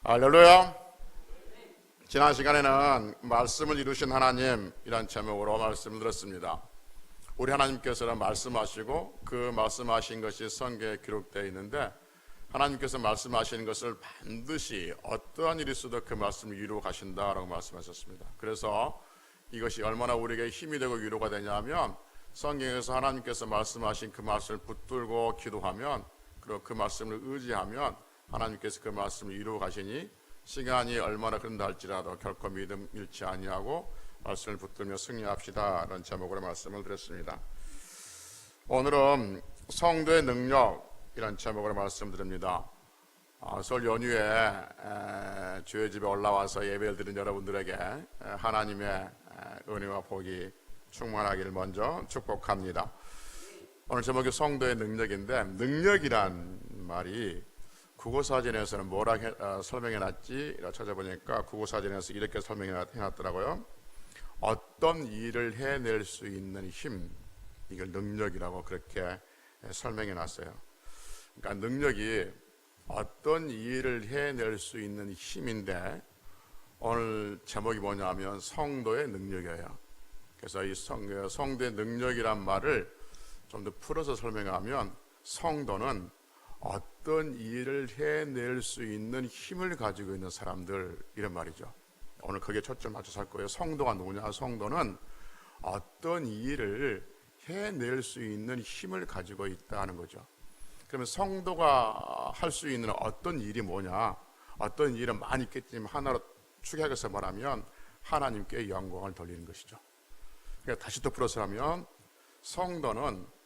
할렐루야. 지난 시간에는 말씀을 이루신 하나님 이란 제목으로 말씀을 들었습니다. 우리 하나님께서는 말씀하시고 그 말씀하신 것이 성경에 기록되어 있는데 하나님께서 말씀하시는 것을 반드시 어떠한 일이 있어도 그 말씀을 이루어 가신다라고 말씀하셨습니다. 그래서 이것이 얼마나 우리에게 힘이 되고 위로가 되냐면 성경에서 하나님께서 말씀하신 그 말씀을 붙들고 기도하면 그리고 그 말씀을 의지하면 하나님께서 그 말씀을 이루어 가시니 시간이 얼마나 그런다 할지라도 결코 믿음 잃지 아니하고 말씀을 붙들며 승리합시다 라는 제목으로 말씀을 드렸습니다. 오늘은 성도의 능력이라는 제목으로 말씀드립니다. 설 연휴에 주의 집에 올라와서 예배를 드린 여러분들에게 하나님의 은혜와 복이 충만하기를 먼저 축복합니다. 오늘 제목이 성도의 능력인데 능력이란 말이 국어사전에서는 뭐라 설명해놨지? 찾아보니까 국어사전에서 이렇게 설명해놨더라고요. 어떤 일을 해낼 수 있는 힘, 이걸 능력이라고 그렇게 설명해놨어요. 그러니까 능력이 어떤 일을 해낼 수 있는 힘인데 오늘 제목이 뭐냐면 성도의 능력이에요. 그래서 이 성도의 능력이란 말을 좀 더 풀어서 설명하면 성도는 어떤 일을 해낼 수 있는 힘을 가지고 있는 사람들 이런 말이죠. 오늘 그게 초점 맞춰서 할 거예요. 성도가 누구냐? 성도는 어떤 일을 해낼 수 있는 힘을 가지고 있다는 거죠. 그러면 성도가 할 수 있는 어떤 일이 뭐냐? 어떤 일은 많이 있겠지만 하나로 축약해서 말하면 하나님께 영광을 돌리는 것이죠. 그러니까 다시 또 풀어서 하면 성도는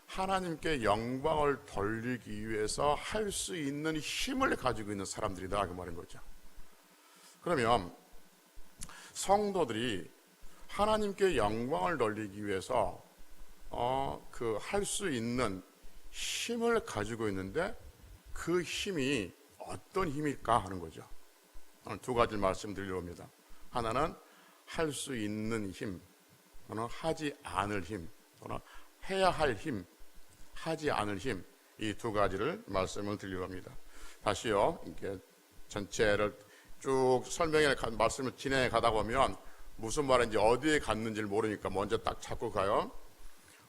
하나님께 영광을 돌리기 위해서 할 수 있는 힘을 가지고 있는 사람들이다 그 말인 거죠. 그러면 성도들이 하나님께 영광을 돌리기 위해서 할 수 있는 힘을 가지고 있는데 그 힘이 어떤 힘일까 하는 거죠. 오늘 두 가지 말씀드리려 합니다. 하나는 할 수 있는 힘, 또는 하지 않을 힘, 또는 해야 할 힘, 하지 않을 힘, 이 두 가지를 말씀을 드리려고 합니다. 다시요, 이렇게 전체를 쭉 설명해 말씀을 진행해 가다 보면 무슨 말인지 어디에 갔는지를 모르니까 먼저 딱 잡고 가요.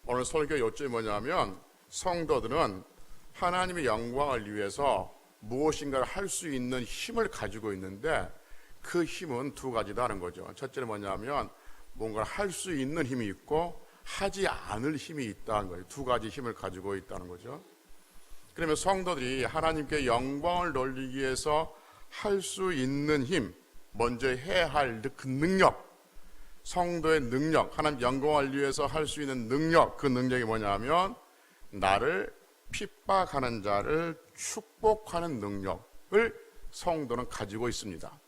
오늘 설교 요점이 뭐냐면 성도들은 하나님의 영광을 위해서 무엇인가를 할 수 있는 힘을 가지고 있는데 그 힘은 두 가지다는 거죠. 첫째는 뭐냐면 뭔가를 할 수 있는 힘이 있고 하지 않을 힘이 있다는 거예요. 두 가지 힘을 가지고 있다는 거죠. 그러면 성도들이 하나님께 영광을 돌리기 위해서 할 수 있는 힘, 먼저 해야 할 그 능력, 성도의 능력, 하나님 영광을 위해서 할 수 있는 능력, 그 능력이 뭐냐면 나를 핍박하는 자를 축복하는 능력을 성도는 가지고 있습니다.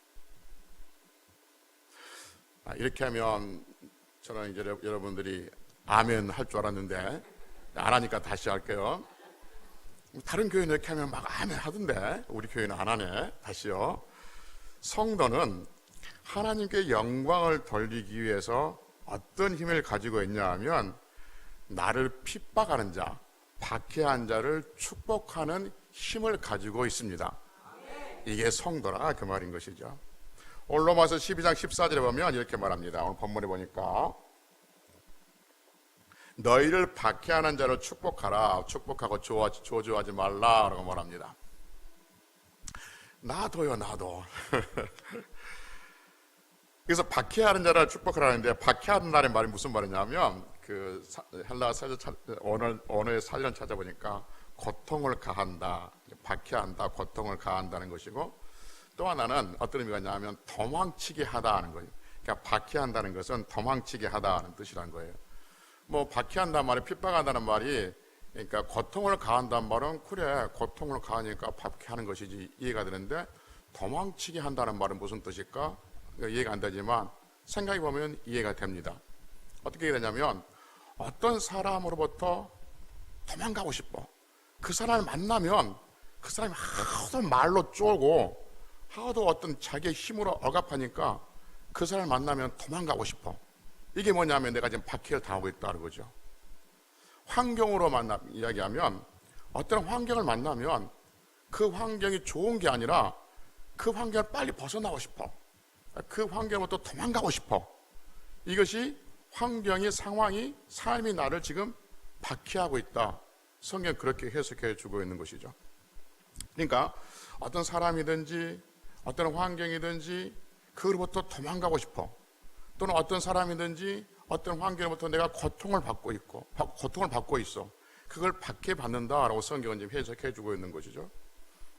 이렇게 하면 저는 이제 여러분들이 아멘 할 줄 알았는데 안 하니까 다시 할게요. 다른 교회는 이렇게 하면 막 아멘 하던데 우리 교회는 안 하네. 다시요. 성도는 하나님께 영광을 돌리기 위해서 어떤 힘을 가지고 있냐 하면 나를 핍박하는 자, 박해한 자를 축복하는 힘을 가지고 있습니다. 이게 성도라 그 말인 것이죠. 로마서 12장 14절에 보면 이렇게 말합니다. 오늘 본문에 보니까 너희를 박해하는 자를 축복하라. 축복하고 조조하지 말라라고 말합니다. 나도요, 나도. 그래서 박해하는 자를 축복하라는데 박해하는 날의 말이 무슨 말이냐면 그 헬라 언어의 살련 찾아보니까 고통을 가한다, 박해한다, 고통을 가한다는 것이고 또 하나는 어떤 의미가 있냐면 도망치게 하다 하는 거예요. 그러니까 박해한다는 것은 도망치게 하다 하는 뜻이라는 거예요. 뭐 박해한다는 말이 핍박한다는 말이 그러니까 고통을 가한다는 말은 그래 고통을 가하니까 박해하는 것이지 이해가 되는데 도망치게 한다는 말은 무슨 뜻일까? 이해가 안 되지만 생각해 보면 이해가 됩니다. 어떻게 되냐면 어떤 사람으로부터 도망가고 싶어. 그 사람을 만나면 그 사람이 하도 말로 쪼고 하도 어떤 자기의 힘으로 억압하니까 그 사람을 만나면 도망가고 싶어. 이게 뭐냐면 내가 지금 박해를 당하고 있다는 거죠. 환경으로 이야기하면 어떤 환경을 만나면 그 환경이 좋은 게 아니라 그 환경을 빨리 벗어나고 싶어. 그 환경으로부터 도망가고 싶어. 이것이 환경이, 상황이, 삶이 나를 지금 박해하고 있다. 성경 그렇게 해석해 주고 있는 것이죠. 그러니까 어떤 사람이든지 어떤 환경이든지 그로부터 도망가고 싶어. 또는 어떤 사람이든지 어떤 환경으로부터 내가 고통을 받고 있어. 그걸 박해받는다라고 성경은 지금 해석해 주고 있는 것이죠.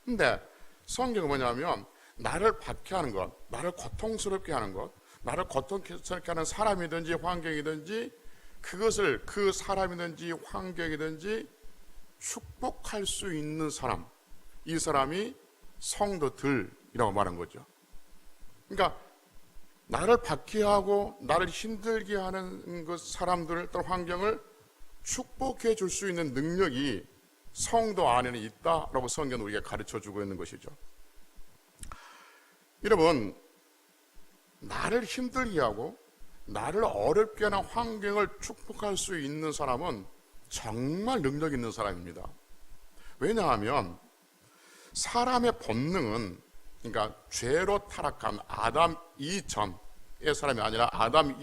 근데 성경은 뭐냐면 나를 박해하는 것, 나를 고통스럽게 하는 것, 나를 고통스럽게 하는 사람이든지 환경이든지 그것을 그 사람이든지 환경이든지 축복할 수 있는 사람, 이 사람이 성도들이라고 말한 거죠. 그러니까 나를 박해하고 나를 힘들게 하는 그 사람들 또는 환경을 축복해 줄 수 있는 능력이 성도 안에는 있다라고 성경은 우리에게 가르쳐 주고 있는 것이죠. 여러분, 나를 힘들게 하고 나를 어렵게 하는 환경을 축복할 수 있는 사람은 정말 능력 있는 사람입니다. 왜냐하면 사람의 본능은, 그러니까 죄로 타락한 아담 이전의 사람이 아니라 아담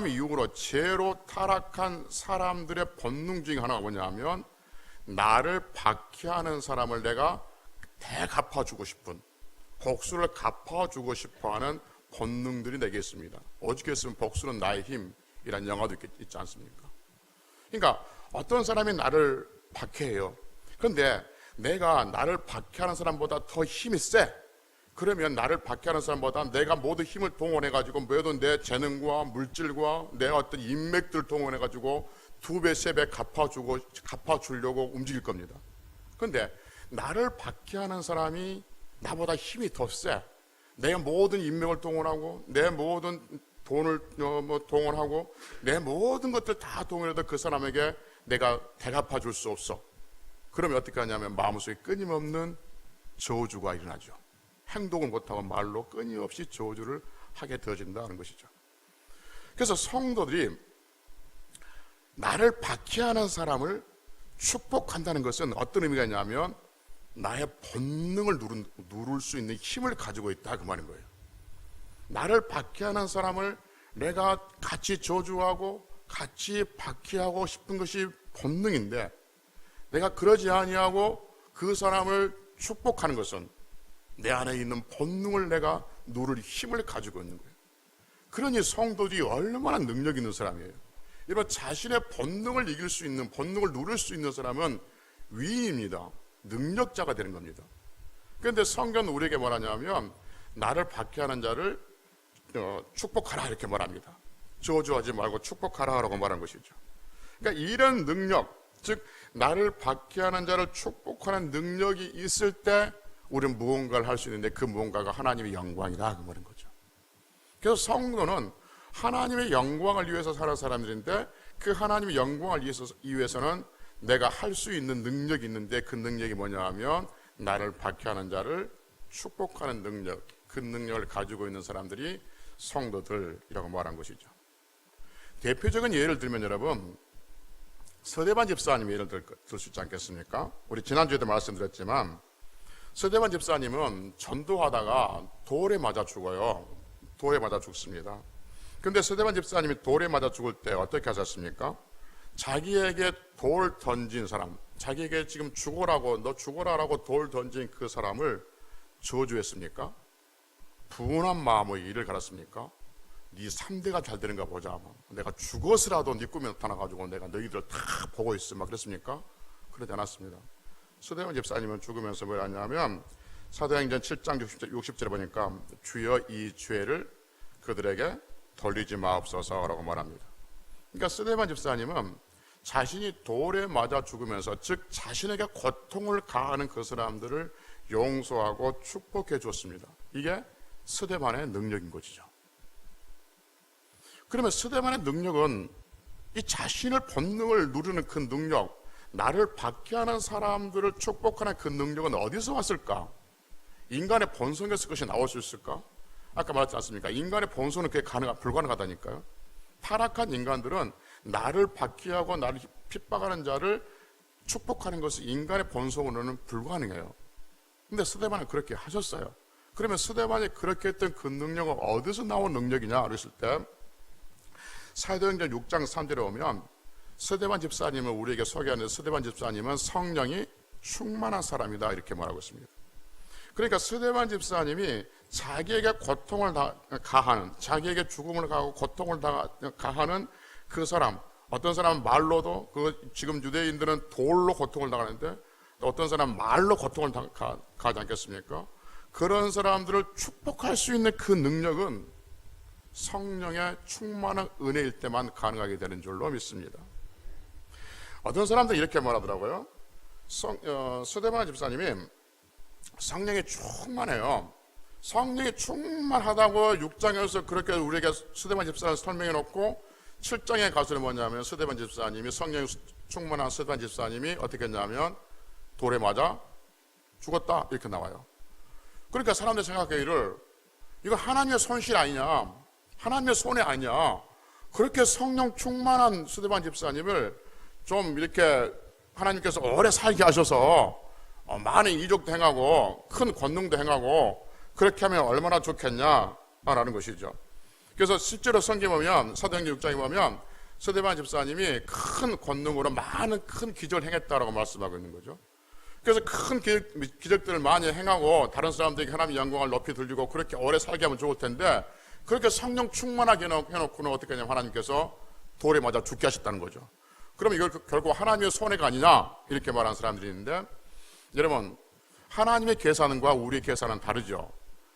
이후로 죄로 타락한 사람들의 본능 중에 하나가 뭐냐면 나를 박해하는 사람을 내가 대갚아주고 싶은, 복수를 갚아주고 싶어하는 본능들이 내게 있습니다. 어저께 했으면 복수는 나의 힘이라는 영화도 있지 않습니까? 그러니까 어떤 사람이 나를 박해해요. 그런데 내가 나를 박해하는 사람보다 더 힘이 세. 그러면 나를 박해하는 사람보다 내가 모든 힘을 동원해가지고 모든 내 재능과 물질과 내 어떤 인맥들 동원해가지고 2배, 3배 갚아주려고 움직일 겁니다. 그런데 나를 박해하는 사람이 나보다 힘이 더 세. 내 모든 인맥을 동원하고 내 모든 돈을 동원하고 내 모든 것들 다 동원해도 그 사람에게 내가 대갚아 줄 수 없어. 그러면 어떻게 하냐면 마음속에 끊임없는 저주가 일어나죠. 행동을 못하고 말로 끊임없이 저주를 하게 되어진다는 것이죠. 그래서 성도들이 나를 박해하는 사람을 축복한다는 것은 어떤 의미가 있냐면 나의 본능을 누를 수 있는 힘을 가지고 있다, 그 말인 거예요. 나를 박해하는 사람을 내가 같이 저주하고 같이 박해하고 싶은 것이 본능인데 내가 그러지 아니하고 그 사람을 축복하는 것은 내 안에 있는 본능을 내가 누를 힘을 가지고 있는 거예요. 그러니 성도들이 얼마나 능력 있는 사람이에요. 여러분, 자신의 본능을 이길 수 있는, 본능을 누릴 수 있는 사람은 위인입니다. 능력자가 되는 겁니다. 그런데 성경은 우리에게 뭐라냐면 나를 박해하는 자를 축복하라 이렇게 말합니다. 저주하지 말고 축복하라라고 말한 것이죠. 그러니까 이런 능력, 즉 나를 박해하는 자를 축복하는 능력이 있을 때 우리는 무언가를 할 수 있는데 그 무언가가 하나님의 영광이다, 그 말인 거죠. 그래서 성도는 하나님의 영광을 위해서 사는 사람들인데 그 하나님의 영광을 위해서는 내가 할 수 있는 능력이 있는데 그 능력이 뭐냐 하면 나를 박해하는 자를 축복하는 능력, 그 능력을 가지고 있는 사람들이 성도들이라고 말한 것이죠. 대표적인 예를 들면 여러분, 서대반 집사님 예를 들 수 있지 않겠습니까? 우리 지난주에도 말씀드렸지만 서대반 집사님은 전도하다가 돌에 맞아 죽어요. 돌에 맞아 죽습니다. 그런데 서대반 집사님이 돌에 맞아 죽을 때 어떻게 하셨습니까? 자기에게 돌 던진 사람, 자기에게 지금 죽어라고, 너 죽어라라고 돌 던진 그 사람을 저주했습니까? 분한 마음의 일을 갈았습니까? 네 3대가 잘 되는가 보자. 내가 죽어서라도 네 꿈에 나타나가지고 내가 너희들을 다 보고 있어. 막 그랬습니까? 그러지 않았습니다. 서대반 집사님은 죽으면서 뭘 하냐면 사도행전 7장 60절에 보니까 주여 이 죄를 그들에게 돌리지 마옵소서라고 말합니다. 그러니까 서대반 집사님은 자신이 돌에 맞아 죽으면서, 즉 자신에게 고통을 가하는 그 사람들을 용서하고 축복해 줬습니다. 이게 서대반의 능력인 것이죠. 그러면 서대반의 능력은 이 자신의 본능을 누르는 그 능력, 나를 박해하는 사람들을 축복하는 그 능력은 어디서 왔을까? 인간의 본성에서 그것이 나올 수 있을까? 아까 말했지 않습니까? 인간의 본성은 그게 불가능하다니까요. 타락한 인간들은 나를 박해하고 나를 핍박하는 자를 축복하는 것이 인간의 본성으로는 불가능해요. 근데 스데반은 그렇게 하셨어요. 그러면 스데반이 그렇게 했던 그 능력은 어디서 나온 능력이냐 그랬을 때 사도행전 6장 3절에 오면 스데반 집사님을 우리에게 소개하는 스데반 집사님은 성령이 충만한 사람이다 이렇게 말하고 있습니다. 그러니까 스데반 집사님이 자기에게 고통을 가하는, 자기에게 죽음을 가하고 고통을 가하는 그 사람, 어떤 사람은 말로도, 지금 유대인들은 돌로 고통을 당하는데 어떤 사람은 말로 고통을 가하지 않겠습니까? 그런 사람들을 축복할 수 있는 그 능력은 성령의 충만한 은혜일 때만 가능하게 되는 줄로 믿습니다. 어떤 사람들이 이렇게 말하더라고요. 스데반 집사님이 성령이 충만해요. 성령이 충만하다고 6장에서 그렇게 우리에게 스데반 집사를 설명해 놓고 7장에 가서는 뭐냐면 스데반 집사님이 성령이 충만한 스데반 집사님이 어떻게 했냐면 돌에 맞아 죽었다 이렇게 나와요. 그러니까 사람들이 생각하기를 이거 하나님의 손실 아니냐, 하나님의 손해 아니냐. 그렇게 성령 충만한 스데반 집사님을 좀 이렇게 하나님께서 오래 살게 하셔서 많은 이적도 행하고 큰 권능도 행하고 그렇게 하면 얼마나 좋겠냐라는 것이죠. 그래서 실제로 성경에 보면 사도행전 6장에 보면 스데반 집사님이 큰 권능으로 많은 큰 기적을 행했다라고 말씀하고 있는 거죠. 그래서 큰 기적들을 많이 행하고 다른 사람들에게 하나님의 영광을 높이 들리고 그렇게 오래 살게 하면 좋을 텐데 그렇게 성령 충만하게 해놓고는 어떻게 하냐면 하나님께서 돌에 맞아 죽게 하셨다는 거죠. 그럼 이걸 결국 하나님의 손해가 아니냐 이렇게 말하는 사람들이 있는데 여러분 하나님의 계산과 우리의 계산은 다르죠.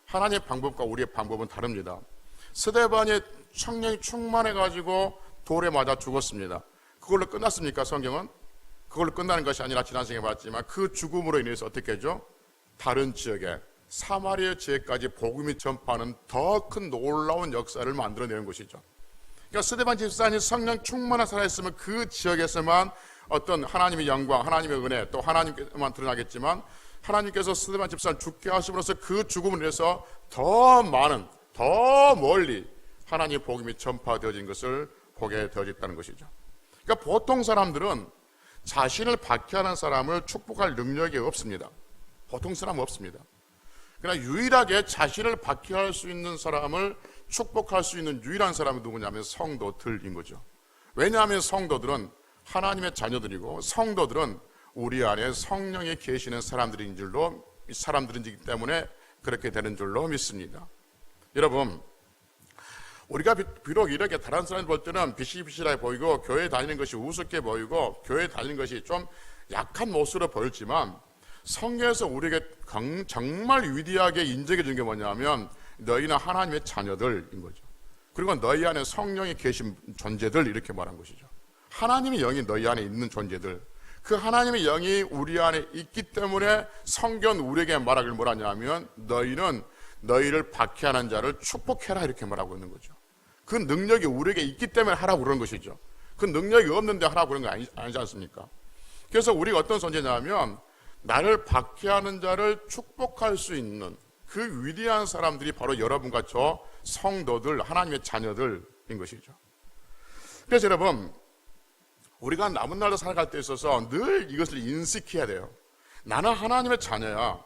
하나님의 방법과 우리의 방법은 다릅니다. 스데반이 성령이 충만해가지고 돌에 맞아 죽었습니다. 그걸로 끝났습니까? 성경은? 그걸로 끝나는 것이 아니라 지난 시간에 봤지만 그 죽음으로 인해서 어떻게 하죠? 다른 지역에 사마리아 지역까지 복음이 전파하는 더 큰 놀라운 역사를 만들어내는 것이죠. 그러니까 스데반 집사님 성령 충만한 살아있으면 그 지역에서만 어떤 하나님의 영광, 하나님의 은혜 또 하나님께만 드러나겠지만 하나님께서 스데반 집사를 죽게 하심으로써 그 죽음을 위해서 더 많은, 더 멀리 하나님의 복음이 전파되어진 것을 보게 되어졌다는 것이죠. 그러니까 보통 사람들은 자신을 박해하는 사람을 축복할 능력이 없습니다. 보통 사람은 없습니다. 그러나 유일하게 자신을 박해할 수 있는 사람을 축복할 수 있는 유일한 사람이 누구냐면 성도들인 거죠. 왜냐하면 성도들은 하나님의 자녀들이고 성도들은 우리 안에 성령이 계시는 사람들이기 때문에 그렇게 되는 줄로 믿습니다. 여러분, 우리가 비록 이렇게 다른 사람들 볼 때는 비실비실하게 보이고 교회 다니는 것이 우습게 보이고 교회 다니는 것이 좀 약한 모습으로 보였지만 성경에서 우리에게 정말 위대하게 인정해 준 게 뭐냐면 너희는 하나님의 자녀들인 거죠. 그리고 너희 안에 성령이 계신 존재들 이렇게 말한 것이죠. 하나님의 영이 너희 안에 있는 존재들, 그 하나님의 영이 우리 안에 있기 때문에 성경은 우리에게 말하길 뭐라냐면 너희는 너희를 박해하는 자를 축복해라 이렇게 말하고 있는 거죠. 그 능력이 우리에게 있기 때문에 하라고 그런 것이죠. 그 능력이 없는데 하라고 그런 거 아니지 않습니까? 그래서 우리가 어떤 존재냐면 나를 박해하는 자를 축복할 수 있는 그 위대한 사람들이 바로 여러분과 저 성도들, 하나님의 자녀들인 것이죠. 그래서 여러분, 우리가 남은 날도 살아갈 때 있어서 늘 이것을 인식해야 돼요. 나는 하나님의 자녀야.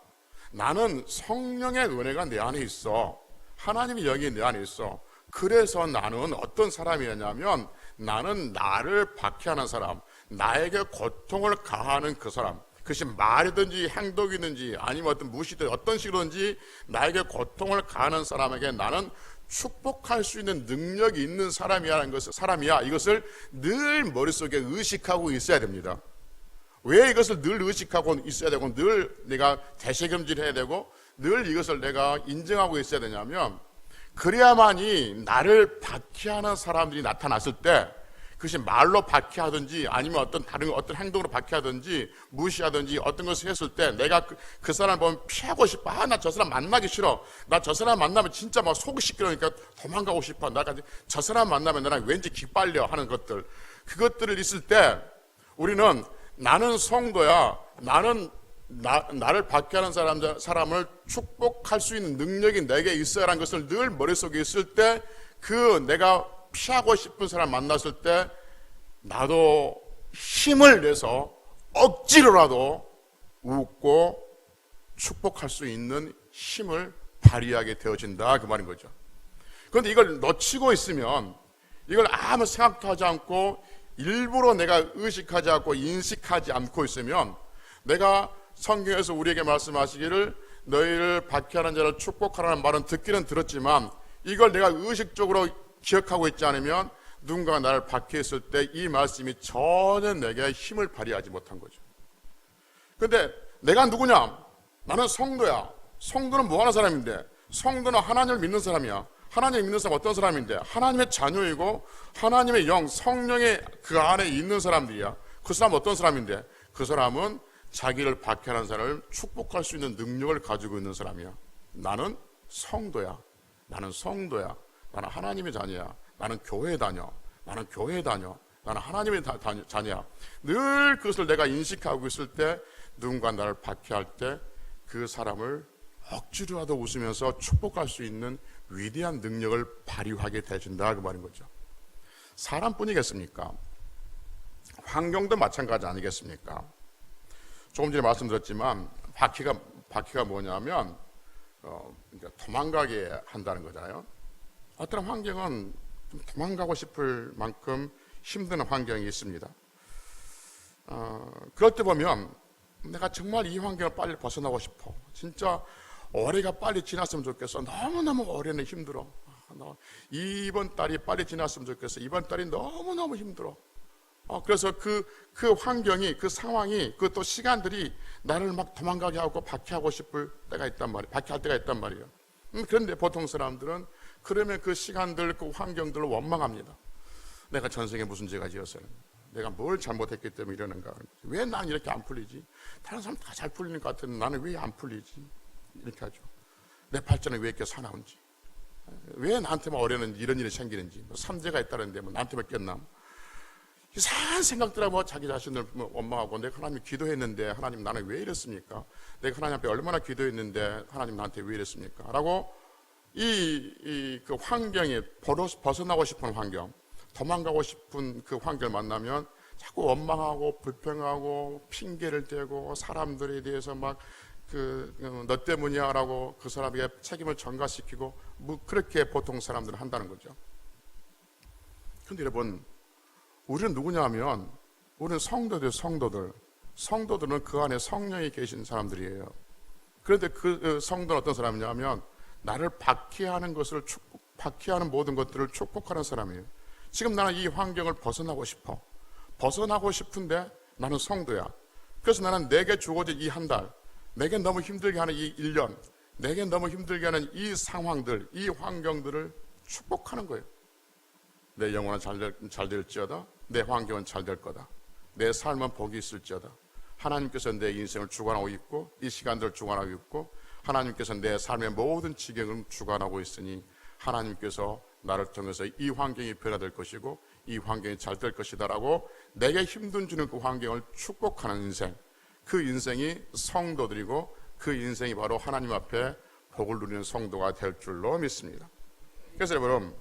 나는 성령의 은혜가 내 안에 있어. 하나님의 영이 내 안에 있어. 그래서 나는 어떤 사람이냐면 나는 나를 박해하는 사람, 나에게 고통을 가하는 그 사람, 그것이 말이든지 행동이든지 아니면 어떤 무시든 어떤 식으로든지 나에게 고통을 가하는 사람에게 나는 축복할 수 있는 능력이 있는 사람이야. 이것을 늘 머릿속에 의식하고 있어야 됩니다. 왜 이것을 늘 의식하고 있어야 되고 늘 내가 되새김질해야 되고 늘 이것을 내가 인정하고 있어야 되냐면 그래야만이 나를 박해하는 사람들이 나타났을 때 그것이 말로 박해하든지 아니면 어떤 다른 어떤 행동으로 박해하든지 무시하든지 어떤 것을 했을 때 내가 그 사람을 보면 피하고 싶어. 나 저 사람 만나기 싫어. 나 저 사람 만나면 진짜 막 속이 시끄러우니까 도망가고 싶어. 저 사람 만나면 나랑 왠지 기빨려 하는 것들. 그것들을 있을 때 우리는 나는 성도야. 나를 박해하는 사람을 축복할 수 있는 능력이 내게 있어야라는 것을 늘 머릿속에 있을 때 그 내가 피하고 싶은 사람 만났을 때 나도 힘을 내서 억지로라도 웃고 축복할 수 있는 힘을 발휘하게 되어진다 그 말인 거죠. 그런데 이걸 놓치고 있으면, 이걸 아무 생각도 하지 않고 일부러 내가 의식하지 않고 인식하지 않고 있으면, 내가 성경에서 우리에게 말씀하시기를 너희를 박해하는 자를 축복하라는 말은 듣기는 들었지만 이걸 내가 의식적으로 기억하고 있지 않으면 누군가가 나를 박해했을 때 이 말씀이 전혀 내게 힘을 발휘하지 못한 거죠. 그런데 내가 누구냐? 나는 성도야. 성도는 뭐 하는 사람인데? 성도는 하나님을 믿는 사람이야. 하나님을 믿는 사람은 어떤 사람인데? 하나님의 자녀이고 하나님의 영, 성령의 그 안에 있는 사람들이야. 그 사람은 어떤 사람인데? 그 사람은 자기를 박해하는 사람을 축복할 수 있는 능력을 가지고 있는 사람이야. 나는 성도야. 나는 성도야. 나는 하나님의 자녀야. 나는 교회에 다녀. 나는 교회에 다녀. 나는 하나님의 자녀야. 늘 그것을 내가 인식하고 있을 때 누군가 나를 박해할 때 그 사람을 억지로라도 웃으면서 축복할 수 있는 위대한 능력을 발휘하게 되어진다 그 말인 거죠. 사람뿐이겠습니까? 환경도 마찬가지 아니겠습니까? 조금 전에 말씀드렸지만 박해가 뭐냐면 도망가게 한다는 거잖아요. 어떤 환경은 좀 도망가고 싶을 만큼 힘든 환경이 있습니다. 그럴 때 보면 내가 정말 이 환경을 빨리 벗어나고 싶어. 진짜 올해가 빨리 지났으면 좋겠어. 너무너무 올해는 힘들어. 이번 달이 빨리 지났으면 좋겠어. 이번 달이 너무너무 힘들어. 그래서 그 환경이, 그 상황이, 그 또 시간들이 나를 막 도망가게 하고 박해하고 싶을 때가 있단 말이에요. 박해할 때가 있단 말이에요. 그런데 보통 사람들은 그러면 그 시간들, 그 환경들을 원망합니다. 내가 전생에 무슨 죄가 지었어요? 내가 뭘 잘못했기 때문에 이러는가? 왜 난 이렇게 안 풀리지? 다른 사람 다 잘 풀리는 것 같은데 나는 왜 안 풀리지? 이렇게 하죠. 내 팔자는 왜 이렇게 사나운지? 왜 나한테만 올해는 이런 일이 생기는지? 삼재가 있다는데 나한테만 꼈나? 이상한 생각들하고 자기 자신을 원망하고, 내가 하나님 기도했는데 하나님 나는 왜 이랬습니까? 내가 하나님 앞에 얼마나 기도했는데 하나님 나한테 왜 이랬습니까? 라고 그 환경에 벗어나고 싶은 환경, 도망가고 싶은 그 환경을 만나면 자꾸 원망하고 불평하고 핑계를 대고 사람들에 대해서 막 너 때문이야 라고 그 사람에게 책임을 전가시키고 그렇게 보통 사람들은 한다는 거죠. 그런데 여러분, 우리는 누구냐 하면 우리는 성도들은 그 안에 성령이 계신 사람들이에요. 그런데 그 성도는 어떤 사람이냐 하면 나를 박해하는 박해하는 모든 것들을 축복하는 사람이에요. 지금 나는 이 환경을 벗어나고 싶은데 나는 성도야. 그래서 나는 내게 주어진 이 한 달, 내게 너무 힘들게 하는 이 1년, 내게 너무 힘들게 하는 이 상황들, 이 환경들을 축복하는 거예요. 내 영혼은 잘 될지어다. 내 환경은 잘 될 거다. 내 삶은 복이 있을지어다. 하나님께서 내 인생을 주관하고 있고 이 시간들을 주관하고 있고 하나님께서 내 삶의 모든 지경을 주관하고 있으니 하나님께서 나를 통해서 이 환경이 변화될 것이고 이 환경이 잘 될 것이다 라고 내게 힘든 주는 그 환경을 축복하는 인생, 그 인생이 성도들이고 그 인생이 바로 하나님 앞에 복을 누리는 성도가 될 줄로 믿습니다. 그래서 여러분,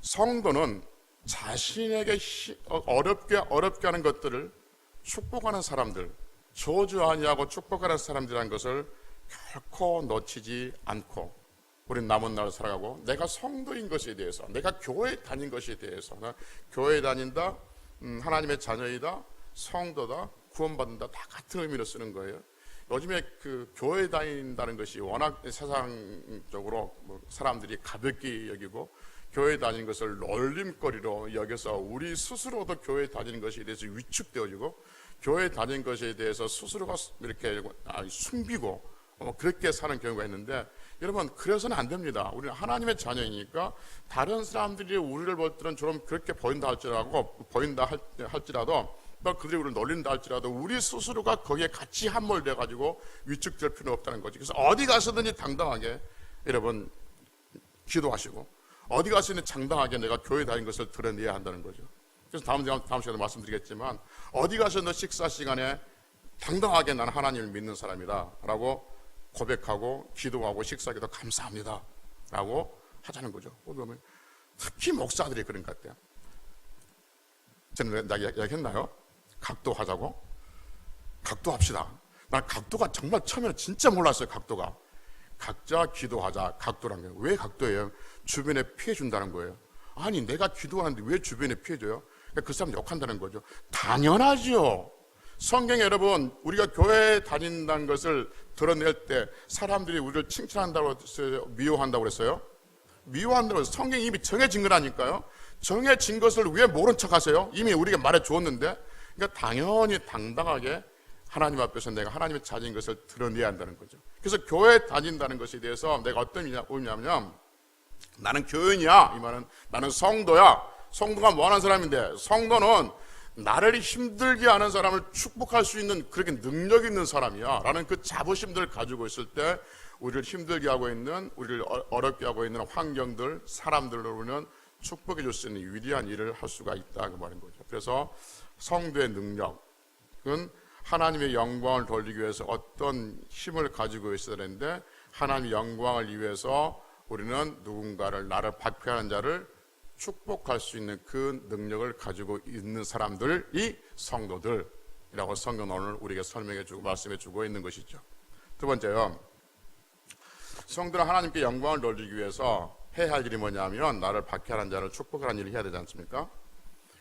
성도는 자신에게 어렵게 하는 것들을 축복하는 사람들, 저주 아니하고 축복하는 사람들이라는 것을 결코 놓치지 않고 우리는 남은 날을 살아가고, 내가 성도인 것에 대해서, 내가 교회 다닌 것에 대해서, 교회 다닌다, 하나님의 자녀이다, 성도다, 구원받는다, 다 같은 의미로 쓰는 거예요. 요즘에 그 교회 다닌다는 것이 워낙 세상적으로 사람들이 가볍게 여기고 교회 다니는 것을 놀림거리로 여겨서 우리 스스로도 교회 다니는 것에 대해서 위축되어지고 교회 다니는 것에 대해서 스스로가 이렇게 숨기고 그렇게 사는 경우가 있는데, 여러분, 그래서는 안 됩니다. 우리는 하나님의 자녀이니까 다른 사람들이 우리를 볼 때는 좀 그렇게 보인다 할지라도 또 그들이 우리를 놀린다 할지라도 우리 스스로가 거기에 같이 함몰돼 가지고 위축될 필요는 없다는 거죠. 그래서 어디 가서든지 당당하게 여러분 기도하시고 어디 가서든지 당당하게 내가 교회 다닌 것을 드러내야 한다는 거죠. 그래서 다음 시간에 말씀드리겠지만, 어디 가서든 식사 시간에 당당하게 나는 하나님을 믿는 사람이다 라고 고백하고 기도하고 식사기도 감사합니다 라고 하자는 거죠. 특히 목사들이 그런 것 같아요. 저는 이야기했나요? 각도하자고? 각도합시다. 난 각도가 정말 처음에는 진짜 몰랐어요. 각도가. 각자 기도하자. 각도란 거예요. 왜 각도예요? 주변에 피해 준다는 거예요. 아니 내가 기도하는데 왜 주변에 피해 줘요? 그 사람 욕한다는 거죠. 당연하죠. 성경에 여러분 우리가 교회에 다닌다는 것을 드러낼 때 사람들이 우리를 칭찬한다고 했어요? 미워한다고 그랬어요? 미워한다고 해서 성경이 이미 정해진 거라니까요. 정해진 것을 왜 모른 척 하세요? 이미 우리가 말해 주었는데. 그러니까 당연히 당당하게 하나님 앞에서 내가 하나님의 자녀인 것을 드러내야 한다는 거죠. 그래서 교회에 다닌다는 것에 대해서 내가 어떤 의미냐면 나는 교인이야. 이 말은 나는 성도야. 성도가 뭐 하는 사람인데, 성도는 나를 힘들게 하는 사람을 축복할 수 있는 그렇게 능력 있는 사람이야 라는 그 자부심들을 가지고 있을 때 우리를 힘들게 하고 있는, 우리를 어렵게 하고 있는 환경들, 사람들로는 축복해 줄 수 있는 위대한 일을 할 수가 있다 그 말인 거죠. 그래서 성도의 능력은 하나님의 영광을 돌리기 위해서 어떤 힘을 가지고 있어야 되는데, 하나님의 영광을 위해서 우리는 누군가를, 나를 박해하는 자를 축복할 수 있는 그 능력을 가지고 있는 사람들이 성도들이라고 성경은 오늘 우리에게 설명해 주고 말씀해 주고 있는 것이죠. 두 번째요, 성도는 하나님께 영광을 돌리기 위해서 해야 할 일이 뭐냐면 나를 박해하는 자를 축복하는 일을 해야 되지 않습니까?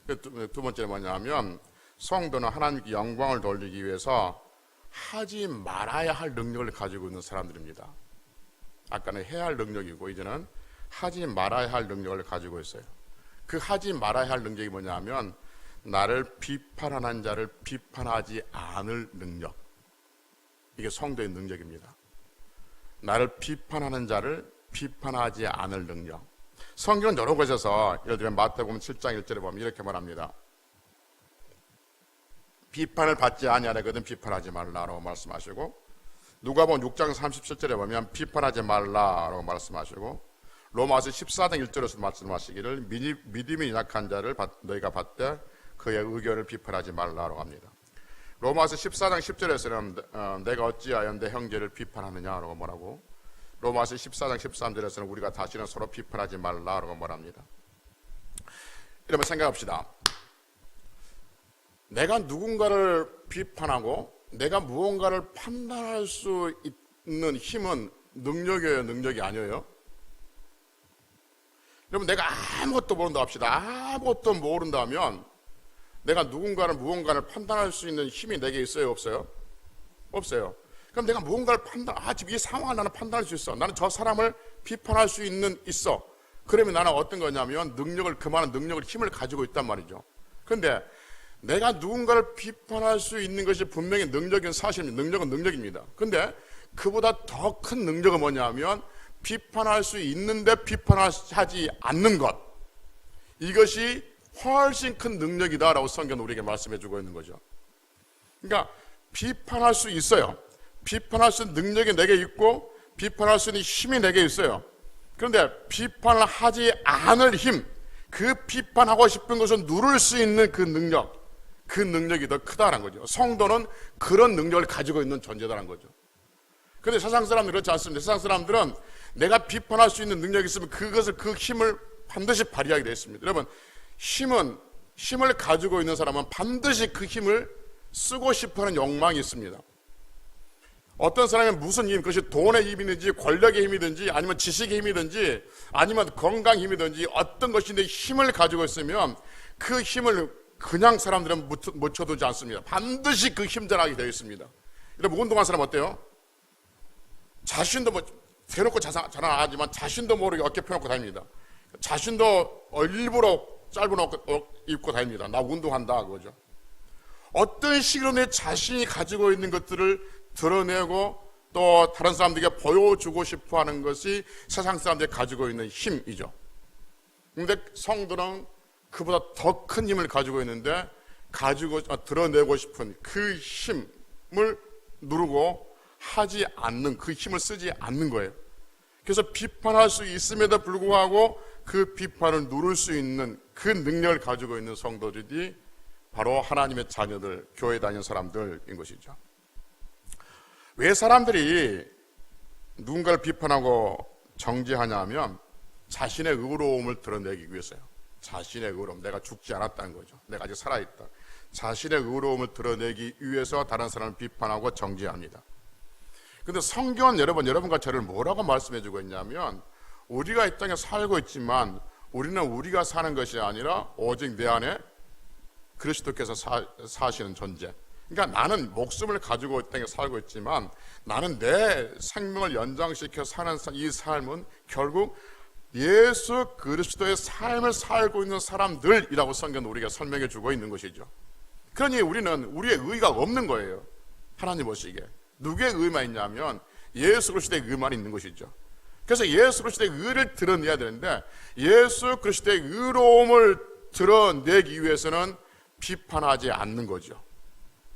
두 번째는 뭐냐면 성도는 하나님께 영광을 돌리기 위해서 하지 말아야 할 능력을 가지고 있는 사람들입니다. 아까는 해야 할 능력이고 이제는 하지 말아야 할 능력을 가지고 있어요. 그 하지 말아야 할 능력이 뭐냐면 나를 비판하는 자를 비판하지 않을 능력. 이게 성도의 능력입니다. 나를 비판하는 자를 비판하지 않을 능력. 성경은 여러 곳에서 예를 들면 마태복음 7장 1절에 보면 이렇게 말합니다. 비판을 받지 아니하려거든 비판하지 말라라고 말씀하시고, 누가복음 6장 37절에 보면 비판하지 말라라고 말씀하시고, 로마서 14장 1절에서 말씀하시기를 믿음이 약한 자를 너희가 받되 그의 의견을 비판하지 말라라고 합니다. 로마서 14장 10절에서는 내가 어찌하여 내 형제를 비판하느냐라고 말하고, 로마서 14장 13절에서는 우리가 다시는 서로 비판하지 말라라고 말합니다. 여러분 생각합시다. 내가 누군가를 비판하고 내가 무언가를 판단할 수 있는 힘은 능력이에요, 능력이 아니에요? 여러분 내가 아무것도 모른다 합시다. 아무것도 모른다면 내가 누군가를 무언가를 판단할 수 있는 힘이 내게 있어요, 없어요? 없어요. 그럼 내가 무언가를 지금 이 상황을 나는 판단할 수 있어. 나는 저 사람을 비판할 수 있어. 그러면 나는 어떤 거냐면 그만한 능력을, 힘을 가지고 있단 말이죠. 그런데 내가 누군가를 비판할 수 있는 것이 분명히 능력인 사실입니다. 능력은 능력입니다. 그런데 그보다 더 큰 능력은 뭐냐면 비판할 수 있는데 비판하지 않는 것. 이것이 훨씬 큰 능력이다라고 성경은 우리에게 말씀해 주고 있는 거죠. 그러니까 비판할 수 있어요. 비판할 수 있는 능력이 내게 있고 비판할 수 있는 힘이 내게 있어요. 그런데 비판을 하지 않을 힘, 그 비판하고 싶은 것을 누를 수 있는 그 능력이 더 크다는 거죠. 성도는 그런 능력을 가지고 있는 존재다라는 거죠. 그런데 세상 사람들은 그렇지 않습니다. 세상 사람들은 내가 비판할 수 있는 능력이 있으면 그 힘을 반드시 발휘하게 되어 있습니다. 여러분, 힘을 가지고 있는 사람은 반드시 그 힘을 쓰고 싶어하는 욕망이 있습니다. 어떤 사람은 무슨 힘, 그것이 돈의 힘이든지 권력의 힘이든지 아니면 지식의 힘이든지 아니면 건강의 힘이든지 어떤 것인데 힘을 가지고 있으면 그 힘을 그냥 사람들은 묻혀두지 않습니다. 반드시 그 힘자랑하게 되어 있습니다. 여러분 운동한 사람 어때요? 자신도 대놓고 자랑하지만 자신도 모르게 어깨 펴놓고 다닙니다. 자신도 일부러 짧은 옷 입고 다닙니다. 나 운동한다 그거죠. 어떤 식으로 내 자신이 가지고 있는 것들을 드러내고 또 다른 사람들에게 보여주고 싶어하는 것이 세상 사람들이 가지고 있는 힘이죠. 그런데 성도는 그보다 더 큰 힘을 가지고 있는데 드러내고 싶은 그 힘을 누르고 하지 않는, 그 힘을 쓰지 않는 거예요. 그래서 비판할 수 있음에도 불구하고 그 비판을 누를 수 있는 그 능력을 가지고 있는 성도들이 바로 하나님의 자녀들, 교회 다니는 사람들인 것이죠. 왜 사람들이 누군가를 비판하고 정죄하냐면 자신의 의로움을 드러내기 위해서요. 자신의 의로움, 내가 죽지 않았다는 거죠. 내가 아직 살아있다. 자신의 의로움을 드러내기 위해서 다른 사람을 비판하고 정죄합니다. 근데 성경은 여러분과 저를 뭐라고 말씀해주고 있냐면, 우리가 이 땅에 살고 있지만 우리는 우리가 사는 것이 아니라 오직 내 안에 그리스도께서 사시는 존재. 그러니까 나는 목숨을 가지고 이 땅에 살고 있지만 나는 내 생명을 연장시켜 사는 이 삶은 결국 예수 그리스도의 삶을 살고 있는 사람들이라고 성경은 우리가 설명해 주고 있는 것이죠. 그러니 우리는 우리의 의의가 없는 거예요. 하나님 보시기에 누구의 의의만 있냐면 예수 그리스도의 의의만 있는 것이죠. 그래서 예수 그리스도의 의를 드러내야 되는데, 예수 그리스도의 의로움을 드러내기 위해서는 비판하지 않는 거죠.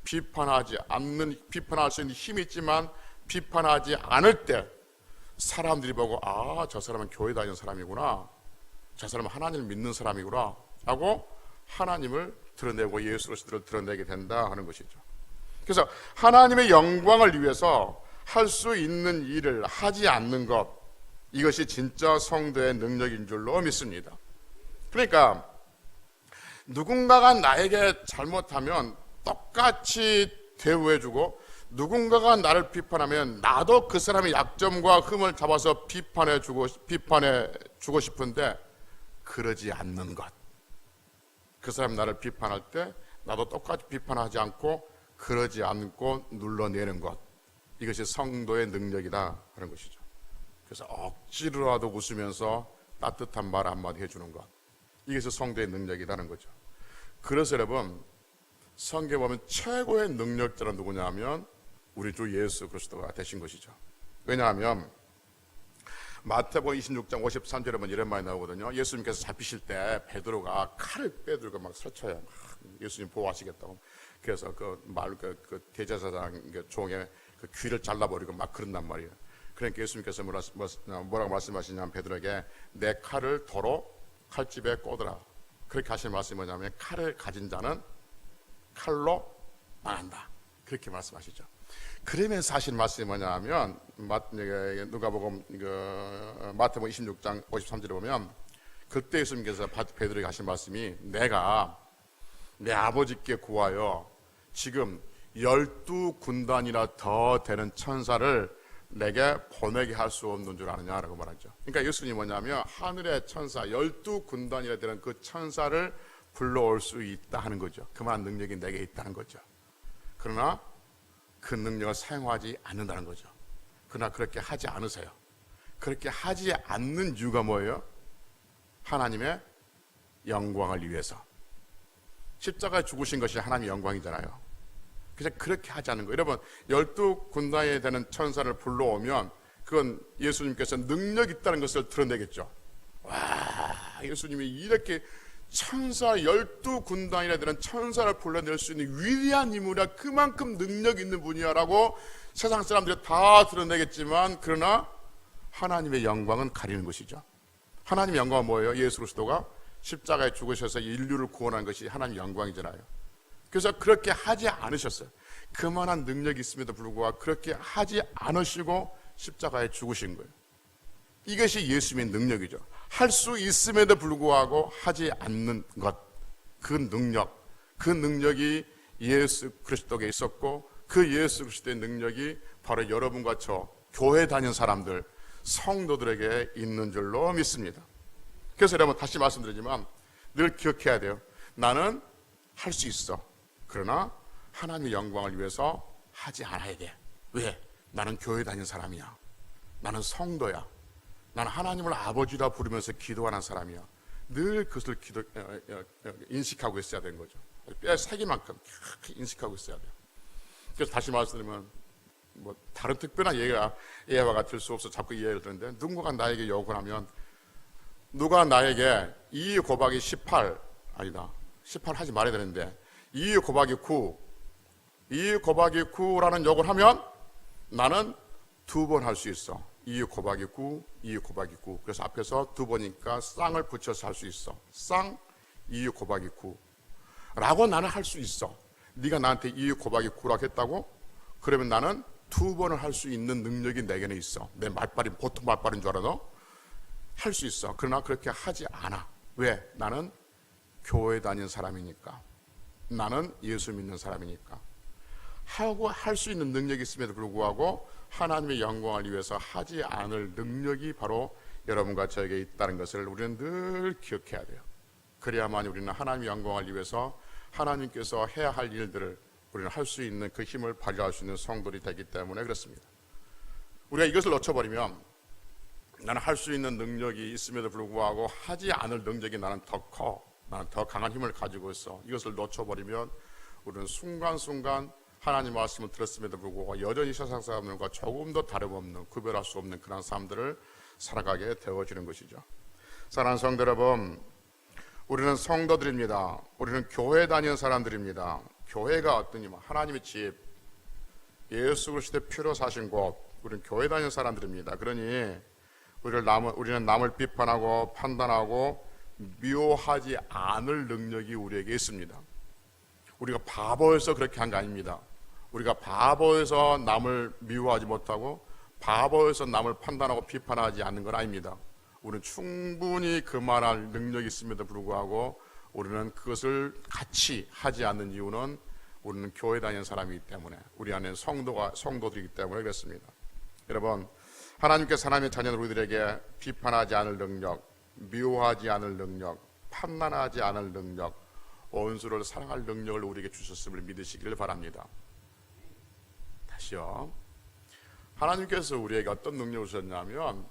비판할 수 있는 힘이 있지만 비판하지 않을 때 사람들이 보고, 아, 저 사람은 교회 다니는 사람이구나, 저 사람은 하나님을 믿는 사람이구나 하고 하나님을 드러내고 예수 그리스도를 드러내게 된다 하는 것이죠. 그래서 하나님의 영광을 위해서 할 수 있는 일을 하지 않는 것, 이것이 진짜 성도의 능력인 줄로 믿습니다. 그러니까 누군가가 나에게 잘못하면 똑같이 대우해주고, 누군가가 나를 비판하면 나도 그 사람의 약점과 흠을 잡아서 비판해주고 싶은데 그러지 않는 것. 그 사람이 나를 비판할 때 나도 똑같이 비판하지 않고 그러지 않고 눌러내는 것, 이것이 성도의 능력이다 하는 것이죠. 그래서 억지로라도 웃으면서 따뜻한 말 한마디 해주는 것, 이것이 성도의 능력이라는 거죠. 그래서 여러분, 성경에 보면 최고의 능력자는 누구냐 하면 우리 주 예수 그리스도가 되신 것이죠. 왜냐하면 마태복음 26장 53절에 보면 이런 말이 나오거든요. 예수님께서 잡히실 때 베드로가 칼을 빼들고 막 설쳐요. 예수님 보호하시겠다고. 그래서 그 대제사장 종의 그 귀를 잘라버리고 막 그런단 말이에요. 그러니까 예수님께서 뭐라고 말씀하시냐면 베드로에게 내 칼을 도로 칼집에 꽂으라. 그렇게 하신 말씀이 뭐냐면 칼을 가진 자는 칼로 망한다, 그렇게 말씀하시죠. 그러면서 하신 말씀이 뭐냐면 누가복음 마태복음 26장 53절에 보면 그때 예수님께서 베드로에게 하신 말씀이, 내가 내 아버지께 구하여 지금 12군단이나 더 되는 천사를 내게 보내게 할 수 없는 줄 아느냐라고 말하죠. 그러니까 예수님이 뭐냐면 하늘의 천사 12군단이나 되는 그 천사를 불러올 수 있다 하는 거죠. 그만한 능력이 내게 있다는 거죠. 그러나 그 능력을 사용하지 않는다는 거죠. 그러나 그렇게 하지 않으세요. 그렇게 하지 않는 이유가 뭐예요? 하나님의 영광을 위해서. 십자가에 죽으신 것이 하나님의 영광이잖아요. 그래서 그렇게 하지 않는 거예요. 여러분, 12군단에 되는 천사를 불러오면 그건 예수님께서 능력 있다는 것을 드러내겠죠. 와, 예수님이 이렇게 천사 12군단이나 되는 천사를 불러낼 수 있는 위대한 인물이야, 그만큼 능력 있는 분이야 라고 세상 사람들이 다 드러내겠지만, 그러나 하나님의 영광은 가리는 것이죠. 하나님의 영광은 뭐예요? 예수 그리스도가 십자가에 죽으셔서 인류를 구원한 것이 하나님의 영광이잖아요. 그래서 그렇게 하지 않으셨어요. 그만한 능력이 있음에도 불구하고 그렇게 하지 않으시고 십자가에 죽으신 거예요. 이것이 예수님의 능력이죠. 할 수 있음에도 불구하고 하지 않는 것, 그 능력이 예수 그리스도에 있었고, 그 예수 그리스도의 능력이 바로 여러분과 저 교회 다니는 사람들, 성도들에게 있는 줄로 믿습니다. 그래서 여러분, 다시 말씀드리지만 늘 기억해야 돼요. 나는 할 수 있어. 그러나 하나님의 영광을 위해서 하지 않아야 돼. 왜? 나는 교회 다니는 사람이야. 나는 성도야. 나는 하나님을 아버지라 부르면서 기도하는 사람이야. 늘 그것을 인식하고 있어야 되는 거죠. 뼈에 새기만큼 인식하고 있어야 돼요. 그래서 다시 말씀드리면 뭐 다른 특별한 예와 같을 수 없어 자꾸 이해를 드는데, 누군가가 나에게 욕을 하면, 누가 나에게 2 곱하기 18 아니다, 18 하지 말아야 되는데 2 곱하기 9 9라는 욕을 하면 나는 2번 할 수 있어. 2 곱하기 9 2 곱하기 9. 그래서 앞에서 2번이니까 쌍을 붙여서 할 수 있어. 쌍 2 곱하기 9 라고 나는 할 수 있어. 네가 나한테 2 곱하기 9라고 했다고? 그러면 나는 2번을 할 수 있는 능력이 내게는 있어. 내 말빨이 보통 말빨인 줄 알아? 너? 할 수 있어. 그러나 그렇게 하지 않아. 왜? 나는 교회 다니는 사람이니까. 나는 예수 믿는 사람이니까 하고 할 수 있는 능력이 있음에도 불구하고 하나님의 영광을 위해서 하지 않을 능력이 바로 여러분과 저에게 있다는 것을 우리는 늘 기억해야 돼요. 그래야만 우리는 하나님의 영광을 위해서 하나님께서 해야 할 일들을 우리는 할 수 있는 그 힘을 발휘할 수 있는 성도들이 되기 때문에 그렇습니다. 우리가 이것을 놓쳐버리면 나는 할 수 있는 능력이 있음에도 불구하고 하지 않을 능력이 나는 더 커, 나는 더 강한 힘을 가지고 있어. 이것을 놓쳐버리면 우리는 순간순간 하나님 말씀을 들었음에도 불구하고 여전히 세상 사람들과 조금도 다름없는, 구별할 수 없는 그런 삶들을 살아가게 되어지는 것이죠. 사랑하는 성도 여러분, 우리는 성도들입니다. 우리는 교회 다니는 사람들입니다. 교회가 어떠니 하나님의 집, 예수 그리스도의 피로 사신 곳, 우리는 교회 다니는 사람들입니다. 그러니 우리는 남을 비판하고 판단하고 미워하지 않을 능력이 우리에게 있습니다. 우리가 바보여서 그렇게 한 게 아닙니다. 우리가 바보여서 남을 미워하지 못하고 바보여서 남을 판단하고 비판하지 않는 건 아닙니다. 우리는 충분히 그만할 능력이 있음에도 불구하고 우리는 그것을 같이 하지 않는 이유는 우리는 교회 다니는 사람이기 때문에, 우리 안에 성도들이기 때문에 그렇습니다. 여러분, 하나님께서 하나님의 자녀들 우리들에게 비판하지 않을 능력, 미워하지 않을 능력, 판단하지 않을 능력, 원수를 사랑할 능력을 우리에게 주셨음을 믿으시기를 바랍니다. 다시요. 하나님께서 우리에게 어떤 능력을 주셨냐면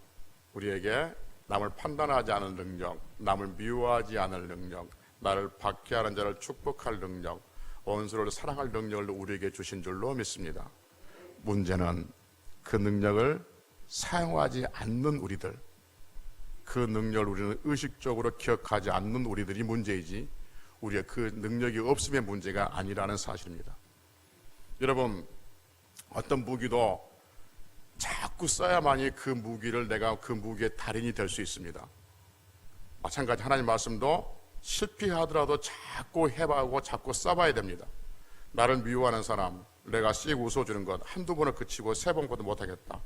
우리에게 남을 판단하지 않을 능력, 남을 미워하지 않을 능력, 나를 박해하는 자를 축복할 능력, 원수를 사랑할 능력을 우리에게 주신 줄로 믿습니다. 문제는 그 능력을 사용하지 않는 우리들, 그 능력을 우리는 의식적으로 기억하지 않는 우리들이 문제이지 우리의 그 능력이 없음의 문제가 아니라는 사실입니다. 여러분, 어떤 무기도 자꾸 써야만이 그 무기를 내가 그 무기의 달인이 될 수 있습니다. 마찬가지 하나님 말씀도 실패하더라도 자꾸 해봐고 자꾸 써봐야 됩니다. 나를 미워하는 사람, 내가 씩 웃어주는 것 한두 번을 그치고 세 번보다 못하겠다.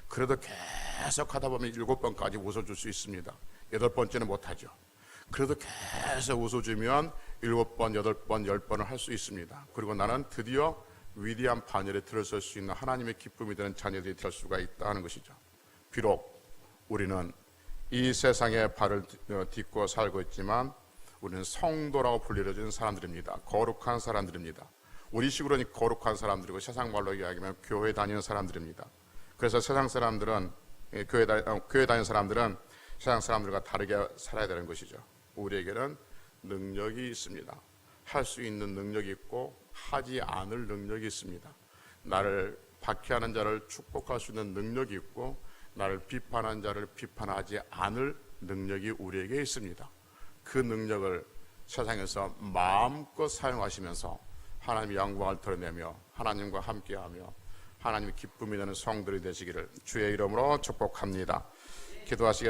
그래도 계속 하다 보면 7번까지 웃어줄 수 있습니다. 8번째는 못하죠. 그래도 계속 웃어주면 7번, 8번, 10번을 할 수 있습니다. 그리고 나는 드디어 위대한 반열에 들어설 수 있는 하나님의 기쁨이 되는 자녀들이 될 수가 있다는 것이죠. 비록 우리는 이 세상에 발을 딛고 살고 있지만 우리는 성도라고 불리려진 사람들입니다. 거룩한 사람들입니다. 우리식으로는 거룩한 사람들이고 세상 말로 이야기하면 교회 다니는 사람들입니다. 그래서 세상 사람들은 교회 다니는 사람들은 세상 사람들과 다르게 살아야 되는 것이죠. 우리에게는 능력이 있습니다. 할 수 있는 능력이 있고 하지 않을 능력이 있습니다. 나를 박해하는 자를 축복할 수 있는 능력이 있고 나를 비판하는 자를 비판하지 않을 능력이 우리에게 있습니다. 그 능력을 세상에서 마음껏 사용하시면서 하나님의 영광을 드러내며 하나님과 함께하며 하나님의 기쁨이 되는 성들이 되시기를 주의 이름으로 축복합니다. 기도하시겠습니다.